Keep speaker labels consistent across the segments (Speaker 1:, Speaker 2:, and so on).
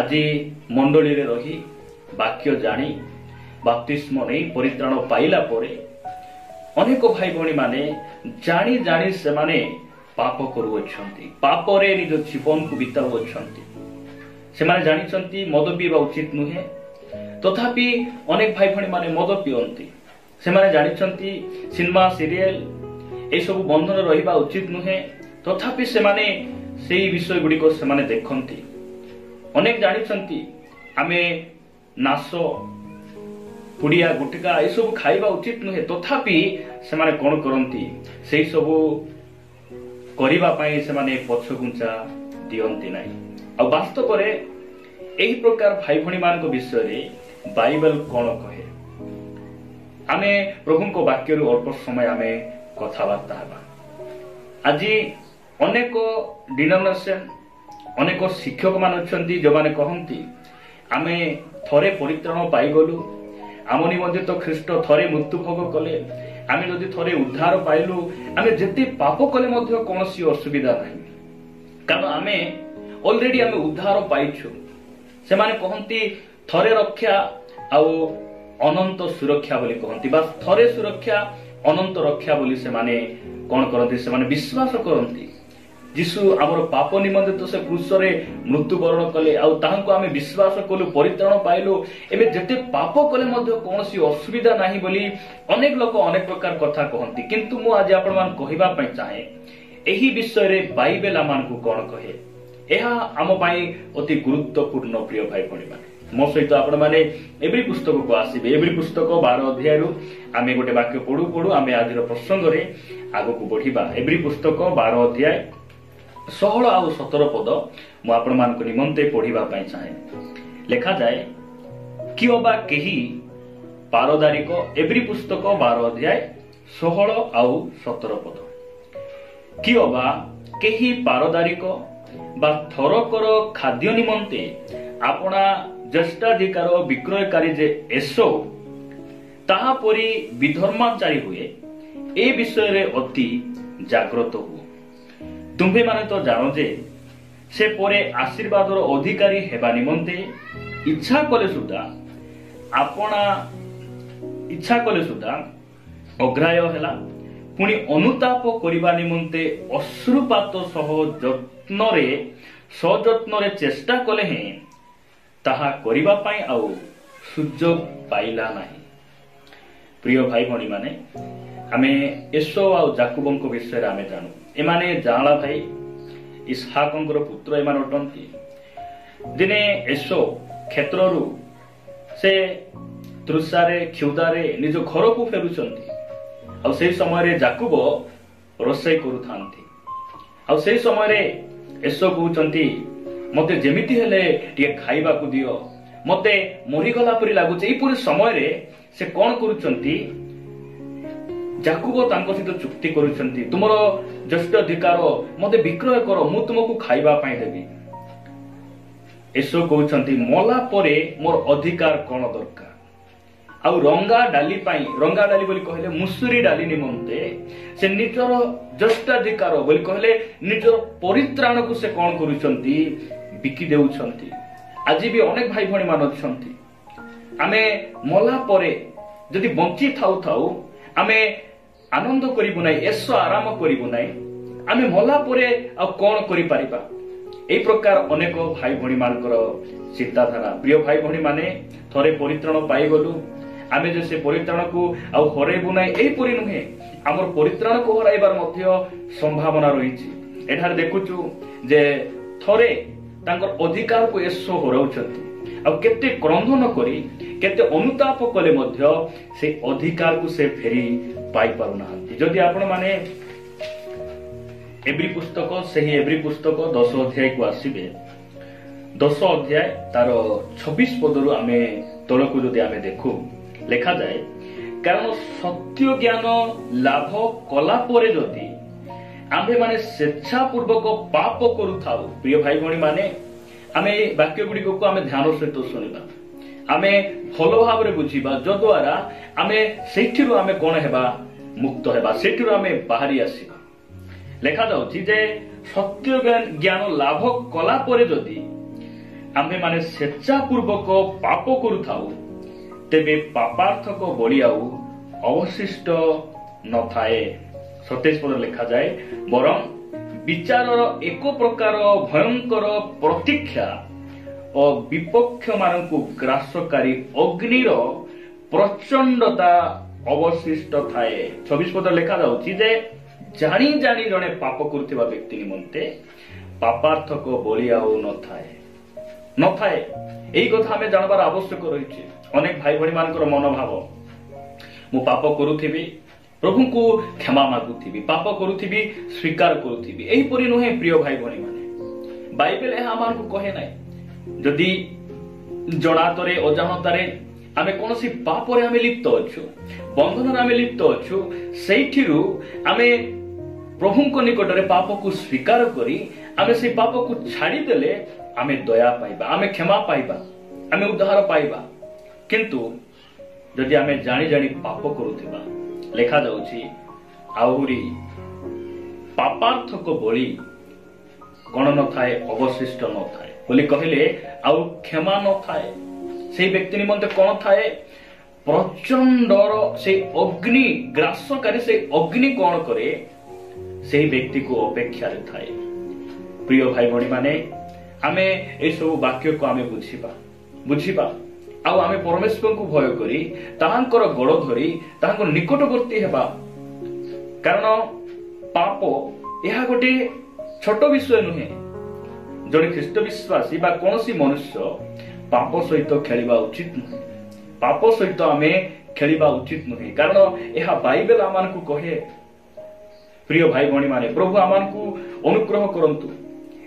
Speaker 1: आज मंडली रे रही वाक्य जानी बाप्तिस्म नहीं परित्राण पाइला परे अनेक भाई भणी माने जानी जानी से माने पाप करुअछंती पाप रे निज जीवन को बिताउछंती से माने जानिछंती मद पीवा उचित नुहे तथापि अनेक भाई भणी माने मद पियंती से माने जानिछंती सिनेमा सीरियल ए सब बंधन रहिबा उचित नुहे तथापि से माने सेही विषय गुडी को से माने देखंती अनेक जानिछंती आमे नाश पुड़िया गुटिका ए सब खाइबा उचित नुहे तथापि से माने कोन करंती सेही सब करिबा पई से माने पछगुंचा दियंती नाही आ वास्तव रे एही प्रकार भाई भणी मान को विषय रे बाइबल कोन कहे आमे प्रभु को वाक्य रु अल्प समय आमे कथा बार्ता हबा आज अनेक डिनोमिनेशन अनेक शिक्षक मान अछंती जो माने कहंती आमे थरे परित्राण पाई गलु आम निमंते तो ख्रीष्ट थरे मृत्यु भोग कले आमे जदि थरे उद्धार पाइलु आमे जेते पाप कले मध्य कोनोसी असुविधा नाही कारण आमे ऑलरेडी आमे उद्धार पाइछु से माने कहंती थरे रक्षा आउ अनंत सुरक्षा बोली कहंती बस थरे सुरक्षा अनंत रक्षा बोली से माने कोन करंती से माने विश्वास करंती जीशु आमर पाप निमंते तो से क्रूस रे मृत्यु वरण कले आउ ताहांको आमे विश्वास कलु परित्राण पाइलु एबे जेते पाप कले मध्य कोनोसी असुविधा नाही बोली अनेक लोक अनेक प्रकार कथा कहंती किंतु मु आज आपण मान कहिबा पई चाहे एही विषय रे बाइबल आमान को कोन कहे एहा आम पई अति गुरुत्वपूर्ण प्रिय भाई भणी माने मो सहित आपण माने एवरी पुस्तक को आसीबे एवरी पुस्तक 12 अध्याय रु आमे गोटे वाक्य पढु पढु आमे आज रो प्रसंग रे आगो को बढ़िबा एवरी पुस्तक 12 अध्याय 16 आउ 17 पद मु आपण मान को निमंते पढिबा पई चाहे लेखा जाय कि ओबा केही पारदारी को एवरी पुस्तक 12 अध्याय 16 आउ 17 पद कि ओबा केही पारदारी को बा थरकर खाद्य निमंते आपना ज्येष्ठाधिकार विक्रयकारी जे एसो ताहा परी विधर्माचारी हुए ए विषय रे अति जागृत हो तुम्भे माने तो जानो जे से परे आशीर्वादर अधिकारी हेबा निमंते इच्छा कले सुधा अग्राह्य हेला पुणी अनुताप करिबा निमंते अश्रुपात सह सजत्न रे चेष्टा कले हे ताहा करिबा पई आउ सुजोग पाइला नाही प्रिय भाई भणी माने आमे एसो आउ जाकुबंको विषय रे आमे जानु एमाने जाला भाई इसहाकंकर पुत्र एमान अटंती दिने एसो क्षेत्ररु से तृषारे क्षुदारे निज घर को फेरुचंती आ सेही समय रे जाकुब रोसई करूथांती आ सेही समय रे एसो कहउचंती मते जेमिति हेले टिके खाइबा को दियो मते मरि गला परि लागुचे ई पूरी समय रे से कोन करूचंती जाकुब तांको सहित चुक्ति करूचंती तुमरो ज्येष्ठ अधिकार मते विक्रय करो मु तुमको खाइबा पई देबी एसो कहउचंती मला परे मोर अधिकार कोन दरकार आउ रंगा डाली बोली कहले मुसुरी डाली निमंते से निजर ज्येष्ठाधिकार बोली कहले निजर परित्राण को से कोन करूचंती बिकी देउछंती आज भी अनेक भाई भणी मान अछंती आमे मला परे जदि बंची थाउ थाउ आमे आनंद करिबु नै ऐसो आराम करिबु नै आमे मला परे आ कोन करि परिबा ए प्रकार अनेक भाई भणी मानकर चिंताधारा प्रिय भाई भणी माने थरे परित्राण पाई गलु आमे जे से परित्राण को आ हरेबु नै एई परि नुहे हमर परित्राण को हराइबार मध्य संभावना रहिछि एठार देखुछु जे थरे तांकर अधिकार को एसो हराउछंती आ केते क्रंदन करी केते अनुताप कले मध्य से अधिकार को से फेरी पाई पारु नाहंती जदि आपण माने एवरी पुस्तक सही एवरी पुस्तक 10 अध्याय को आसीबे 10 अध्याय तार 26 पदरु आमे तळकु जदि आमे देखु लेखा जाए कारण सत्य ज्ञान लाभ कला परे जदि आम्भे माने स्वेच्छापूर्वक पाप करूथाउ प्रिय भाई भणी माने आमे वाक्य गुडी को आमे ध्यान सहित सुनिबा आमे भलो भाव रे बुझिबा जो द्वारा आमे सेठिरु आमे कोन हेबा मुक्त हेबा सेठिरु आमे बाहरी आसीबा लेखा जाउछि जे सत्य ज्ञान लाभ कला परे जदि आम्भे माने स्वेच्छापूर्वक पाप करुथाउ तेबे पापार्थक बलि आउ अवशिष्ट नथाए। 27 पद लिखा जाए, बरं विचारर एक प्रकार भयंकर प्रतीक्षा और विपक्ष मानकु ग्रासकारी अग्निर प्रचंडता अवशिष्ट थाए। 26 पद लिखा जाउछि जे जानी जानी जने पाप करुथिबा व्यक्ति निमंते पापार्थक बलि आउ नथाए। एई कथा हमें जानबार आवश्यक रहिछि। अनेक भाई भणी मानकर मनोभाव, मु पाप करुथिबी, प्रभु को क्षमा मागुथिबी, पाप करुथिबी, स्वीकार करुथिबी। एही परि नुहे प्रिय भाई भणी माने। बाइबल एहा हमन को कहे नै जदि जणातरे अजाणतारे आमे कोनोसी पापरे आमे लिप्त अछु, बंधनरे आमे लिप्त अछु, सेठिरु आमे प्रभुको निकटरे पाप को स्वीकार करी आमे से पाप को छाड़ी देले आमे दया पाइबा, आमे क्षमा पाइबा, आमे उद्धार पाइबा। किंतु जदि आमे जानी जानी पाप करुथिबा, लेखा जाउछि आहुरी पापार्थक बलि गण न थाए, अवशिष्ट न थाए बोली कहले, आउ क्षमा न थाए। से व्यक्ति निमंते कोन थाए? प्रचंडर से अग्नि ग्रासकारी से अग्नि कोन करे से व्यक्ति को अपेक्षा रे थाए। प्रिय भाई भणी माने, आमे ए सब वाक्य को आमे बुझिबा आउ आमे परमेश्वर को भय करी ताहांकर गोड़ धरी ताहांकर निकटवर्ती हेबा। कारण पाप यह गोटे छोट विषय नुहे। जड़े ख्रीष्ट विश्वासी बा कोनोसी मनुष्य पाप सहित खेलिबा उचित नुहे। पाप सहित आमे खेलिबा उचित नुहे, कारण यह बाइबल आमान को कहे। प्रिय भाई भणी माने, प्रभु आमान को अनुग्रह करंतु,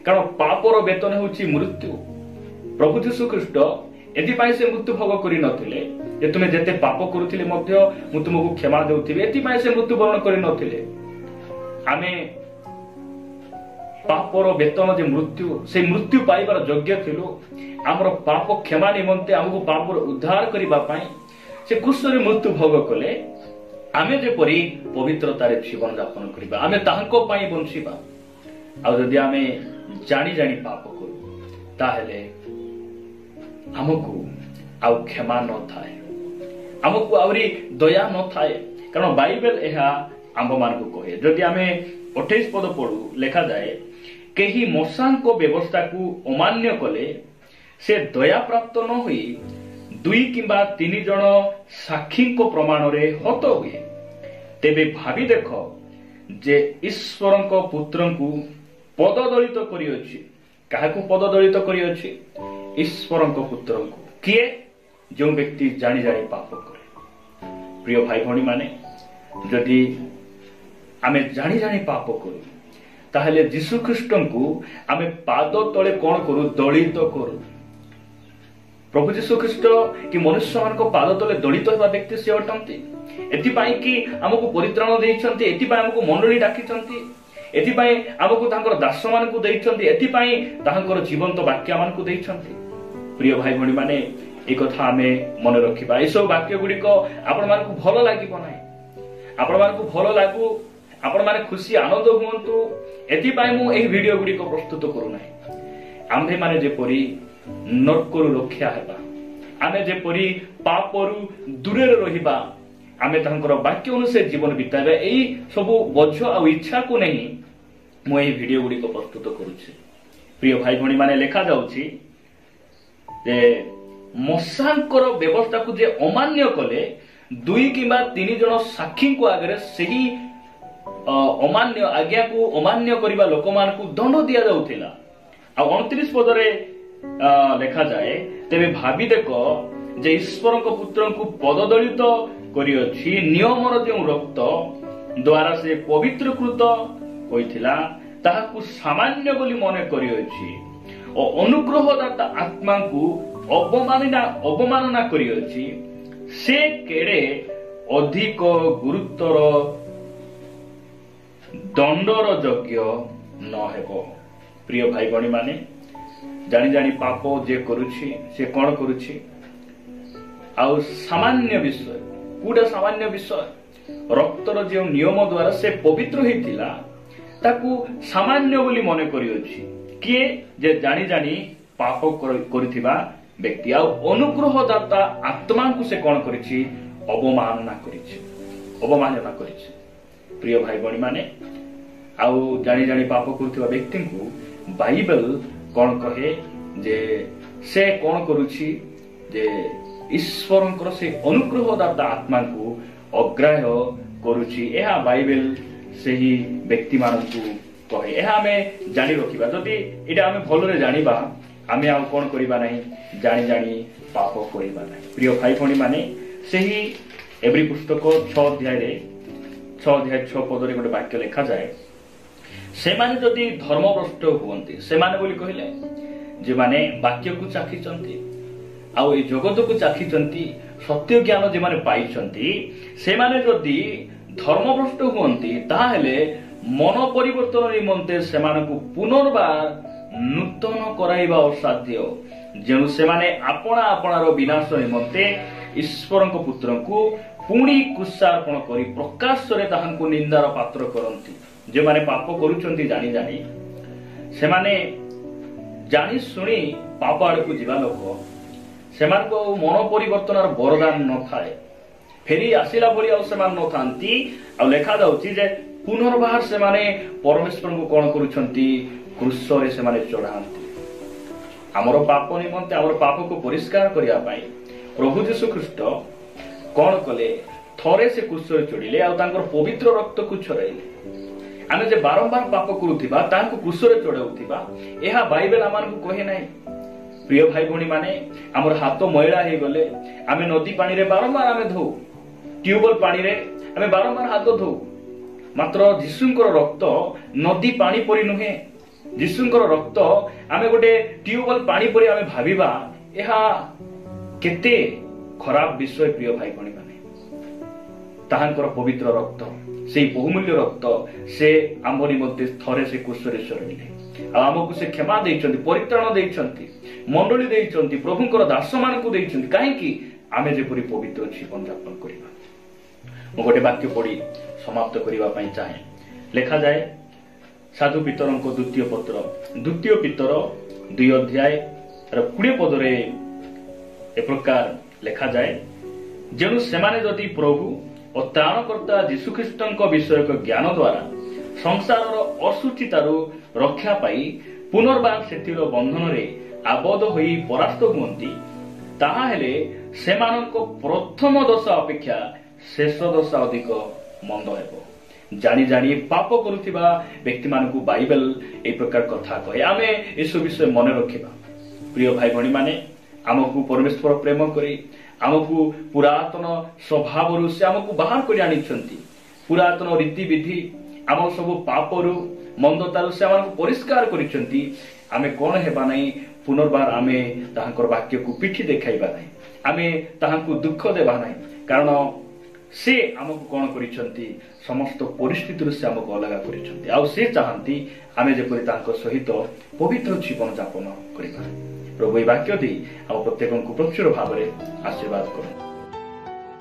Speaker 1: कारण पापर वेतन हेउछि मृत्यु। प्रभु यीशु ख्रीष्ट एथिपाई से मृत्यु भोग करि नथिले जे तुमे जेते पाप करुथिले मध्य मु तुमको क्षमा देउथिबे, एथिपाई से मृत्यु वरण करि नथिले। आमे पापर वेतन जे मृत्यु, से मृत्यु पाइबार योग्य थिलु। हमर पाप क्षमा निमंते हमको पापर उद्धार करिबा पई से क्रूसरे मृत्यु भोग कले। आमे जे परि पवित्रतारे जीवन यापन करिबा, आमे ताहांको पई बंचिबा। आ जदि आमे जानी जानी पाप करू ताहेले हमको आउ क्षमा न थाए, हमको आवरी दया न थाए। कारण बाइबल एहा आंब मान को कहे। जदि आमे 28 पद पढ़ू, लेखा जाए, केही मशांको व्यवस्था को अमान्य कले से दया प्राप्त न होई 2 किंबा 3 जन साक्षी को प्रमाण रे हत हुए। तेबे भावी देख जे ईश्वर को पुत्र को पददलित करियोछि। काहाकू पददलित करियोछि? ईश्वर को पुत्र को। किए? जो व्यक्ति जानी जानी पाप करे। प्रिय भाई भणी माने, जदि आमे जानी जानी पाप करू ताहले यीशु ख्रीष्ट को आमे पाद तले कोन करू? दलित करू। प्रभु यीशु ख्रीष्ट कि मनुष्य मान को पाद तले दलित हेबा व्यक्ति से अटंती। एथिपाई कि हमको परित्राण देइछंती, एथिपाई हमको मंडली डाकिछंती, एथिपाई हमको तांकर दास मान को देइछंती, एथिपाई तांकर जीवंत वाक्य मान को देइछंती। प्रिय भाई भणी माने, एक कथा आमे मन रखिबा। ए सब वाक्य गुडी को आपण मान को भलो लागिबो नाही, आपण मान को भलो लागू, आपण माने खुशी आनंद हुंतु, एथिपाई मु एही वीडियो गुडी को प्रस्तुत करू नाही। आम्भे माने जे परी नरकरु रक्षा हेबा, आमे जे परी पापरु दूरे रहिबा, आमे तांकर वाक्य अनुसार जीवन बिताबे, एही सब बोझ आ इच्छा को नहीं मु एही वीडियो गुडी को प्रस्तुत करूछि। प्रिय भाई भणी माने, लेखा जाउछि जे मशांकर व्यवस्था को जे अमान्य कले 2 किंबा 3 जन साक्षी को आगे सही अमान्य आज्ञा को अमान्य करिबा लोक मान को दंड दिया जाउथिला। आ 29 पदरे लेखा जाए, तेबे भाबी देख जे ईश्वर को पुत्र को पददलित करियोछि, नियमर जे रक्त द्वारा से पवित्रकृत होइथिला ताहाकु सामान्य बोली मने करियोछि और अनुग्रहदाता आत्मा को अवमानना करियोछि, से केड़े अधिक गुरुतर दंडर योग्य न हेबो। प्रिय भाई भणी माने, जानी जानी पाप जे करुछि से कोन करुछि? आउ सामान्य विषय कूड़ा सामान्य विषय रक्तर जो नियम द्वारा से पवित्र हेतिला ताकू सामान्य बोली मने करियोछि। किए जे जानी जानी ପାପ କରିଥିବା ବ୍ୟକ୍ତି ଆଉ ଅନୁଗ୍ରହଦାତା ଆତ୍ମାଙ୍କୁ ସେ କଣ କରିଛି? ଅବମାନନା କରିଛି। ପ୍ରିୟ ଭାଇ ଭଉଣୀ ମାନେ, ଆଉ ଜାଣି ଜାଣି ପାପ କରୁଥିବା ବ୍ୟକ୍ତିଙ୍କୁ ବାଇବେଲ କଣ କହେ ଯେ ସେ କଣ କରୁଛି? ଯେ ଈଶ୍ୱରଙ୍କର ସେ ଅନୁଗ୍ରହଦାତା ଆତ୍ମାଙ୍କୁ ଅଗ୍ରାହ୍ୟ କରୁଛି। ଏହା ବାଇବେଲ ସେହି ବ୍ୟକ୍ତି ମାନଙ୍କୁ କହେ। ଏହା ଆମେ ଜାଣି ରଖିବା। ଯଦି ଏଇଟା ଆମେ ଭଲରେ ଜାଣିବା, ଆମେ ଆଉ କଣ କରିବା ନାହିଁ? ଜାଣି ଜାଣି ପାପ କରିବା ନାହିଁ। ପ୍ରିୟ ଭାଇ ଭଉଣୀ ମାନେ, ସେହି ଏବ୍ରୀ ପୁସ୍ତକ 6 ଅଧ୍ୟାୟ 6 ପଦରେ ଗୋଟେ ବାକ୍ୟ ଲେଖାଯାଏ, ସେମାନେ ଯଦି ଧର୍ମଭ୍ରଷ୍ଟ ହୁଅନ୍ତି, ସେମାନେ ବୋଲି କହିଲେ ଯେଉଁମାନେ ବାକ୍ୟକୁ ଚାଖିଛନ୍ତି ଆଉ ଏ ଜଗତକୁ ଚାଖିଛନ୍ତି, ସତ୍ୟ ଜ୍ଞାନ ଯେଉଁମାନେ ପାଇଛନ୍ତି, ସେମାନେ ଯଦି ଧର୍ମଭ୍ରଷ୍ଟ ହୁଅନ୍ତି, ତାହେଲେ ମନ ପରିବର୍ତ୍ତନ ନିମନ୍ତେ ସେମାନଙ୍କୁ ପୁନର୍ବାର ନୂତନ କରାଇବା ଅସାଧ୍ୟ। ଯେଣୁ ସେମାନେ ଆପଣାର ବିନାଶ ନିମନ୍ତେ ଈଶ୍ୱରଙ୍କ ପୁତ୍ରଙ୍କୁ ପୁଣି କୁଶାର୍ପଣ କରି ପ୍ରକାଶରେ ତାହାଙ୍କୁ ନିନ୍ଦାର ପାତ୍ର କରନ୍ତି। ଯେଉଁମାନେ ପାପ କରୁଛନ୍ତି ଜାଣି ଜାଣି, ସେମାନେ ଜାଣି ଶୁଣି ପାପ ଆଡକୁ ଯିବା ଲୋକ, ସେମାନଙ୍କ ମନ ପରିବର୍ତ୍ତନର ବରଦାନ ନଥାଏ, ଫେରି ଆସିଲା ଭଳି ଆଉ ସେମାନେ ନଥାନ୍ତି। ଆଉ ଲେଖାଯାଉଛି ଯେ ପୁନର୍ବାର ସେମାନେ ପରମେଶ୍ୱରଙ୍କୁ କଣ କରୁଛନ୍ତି? କ୍ରୁଶରେ ସେମାନେ ଚଢାନ୍ତି। ଆମର ପାପ ନିମନ୍ତେ, ଆମର ପାପକୁ ପରିଷ୍କାର କରିବା ପାଇଁ ପ୍ରଭୁ ଯୀଶୁ ଖ୍ରୀଷ୍ଟ କଣ କଲେ? ଥରେ ସେ କ୍ରୁଶରେ ଚଢିଲେ ଆଉ ତାଙ୍କର ପବିତ୍ର ରକ୍ତକୁ ଛଡ଼ାଇଲେ। ଆମେ ଯେ ବାରମ୍ବାର ପାପ କରୁଥିବା, ତାହାକୁ କ୍ରୁଶରେ ଚଢାଉଥିବା, ଏହା ବାଇବେଲ ଆମମାନଙ୍କୁ କହେ ନାହିଁ। ପ୍ରିୟ ଭାଇ ଭଉଣୀ ମାନେ, ଆମର ହାତ ମଇଳା ହେଇଗଲେ ଆମେ ନଦୀ ପାଣିରେ ବାରମ୍ବାର ଆମେ ଧୋଉ, ଟ୍ୟୁବଲ ପାଣିରେ ଆମେ ବାରମ୍ବାର ହାତ ଧୋଉ। ମାତ୍ର ଯୀଶୁଙ୍କର ରକ୍ତ ନଦୀ ପାଣି ପରି ନୁହେଁ। ଯୀଶୁଙ୍କର ରକ୍ତ ଆମେ ଗୋଟେ ଟ୍ୟୁବଲ ପାଣି ପରି ଆମେ ଭାବିବା, ଏହା କେତେ ଖରାପ ବିଷୟ। ପ୍ରିୟ ଭାଇ ଭଉଣୀ ମାନେ, ତାହାଙ୍କର ପବିତ୍ର ରକ୍ତ, ସେଇ ବହୁମୂଲ୍ୟ ରକ୍ତ, ସେ ଆମ ନିମନ୍ତେ ଥରେ ସେ କ୍ରୁଶରେ ଚଢିଲେ। ଆଉ ଆମକୁ ସେ କ୍ଷମା ଦେଇଛନ୍ତି, ପରିତ୍ରାଣ ଦେଇଛନ୍ତି, ମଣ୍ଡଳୀ ଦେଇଛନ୍ତି, ପ୍ରଭୁଙ୍କର ଦାସମାନଙ୍କୁ ଦେଇଛନ୍ତି। କାହିଁକି? ଆମେ ଯେପରି ପବିତ୍ର ଜୀବନ ଯାପନ କରିବା। ମୁଁ ଗୋଟେ ବାକ୍ୟ ପଢି ସମାପ୍ତ କରିବା ପାଇଁ ଚାହେଁ। ଲେଖାଯାଏ ସାଧୁ ପିତରଙ୍କ ଦ୍ୱିତୀୟ ପତ୍ର 2 ଅଧ୍ୟାୟ 20 ପଦରେ ଏ ପ୍ରକାର ଲେଖାଯାଏ, ଯେଣୁ ସେମାନେ ଯଦି ପ୍ରଭୁ ଓ ତ୍ରାଣକର୍ତ୍ତା ଯୀଶୁଖ୍ରୀଷ୍ଟଙ୍କ ବିଷୟକ ଜ୍ଞାନ ଦ୍ୱାରା ସଂସାରର ଅସୁଚିତାରୁ ରକ୍ଷା ପାଇ ପୁନର୍ବାର ସେଥିର ବନ୍ଧନରେ ଆବଦ୍ଧ ହୋଇ ପରାସ୍ତ ହୁଅନ୍ତି, ତାହାହେଲେ ସେମାନଙ୍କ ପ୍ରଥମ ଦଶା ଅପେକ୍ଷା ଶେଷ ଦଶା ଅଧିକ ମନ୍ଦ ହେବ। ଜାଣି ଜାଣି ପାପ କରୁଥିବା ବ୍ୟକ୍ତିମାନଙ୍କୁ ବାଇବେଲ এই ପ୍ରକାର କଥା କହେ। ଆମେ ଏସବୁ ବିଷୟ ମନେ ରଖିବା। ପ୍ରିୟ ଭାଇ ଭଉଣୀ ମାନେ, ଆମକୁ ପରମେଶ୍ୱର ପ୍ରେମ କରି ଆମକୁ ପୁରାତନ ସ୍ୱଭାବରୁ ସେ ଆମକୁ ବାହାର କରି ଆଣିଛନ୍ତି। ପୁରାତନ ରୀତିବିଧି, ଆମ ସବୁ ପାପରୁ, ମନ୍ଦତାରୁ ସେ ଆମକୁ ପରିଷ୍କାର କରିଛନ୍ତି। ଆମେ କଣ ହେବା ନାହିଁ? ପୁନର୍ବାର ଆମେ ତାହାଙ୍କର ବାକ୍ୟକୁ ପିଠି ଦେଖାଇବା ନାହିଁ, ଆମେ ତାହାଙ୍କୁ ଦୁଃଖ ଦେବା ନାହିଁ। କାରଣ ସେ ଆମକୁ କଣ କରିଛନ୍ତି? ସମସ୍ତ ପରିସ୍ଥିତିରୁ ସେ ଆମକୁ ଅଲଗା କରିଛନ୍ତି। ଆଉ ସେ ଚାହାନ୍ତି ଆମେ ଯେପରି ତାଙ୍କ ସହିତ ପବିତ୍ର ଜୀବନ ଯାପନ କରିବା। ପ୍ରଭୁ ଏହି ବାକ୍ୟ ଦେଇ ଆମ ପ୍ରତ୍ୟେକଙ୍କୁ ପ୍ରଚୁର ଭାବରେ ଆଶୀର୍ବାଦ କରନ୍ତୁ।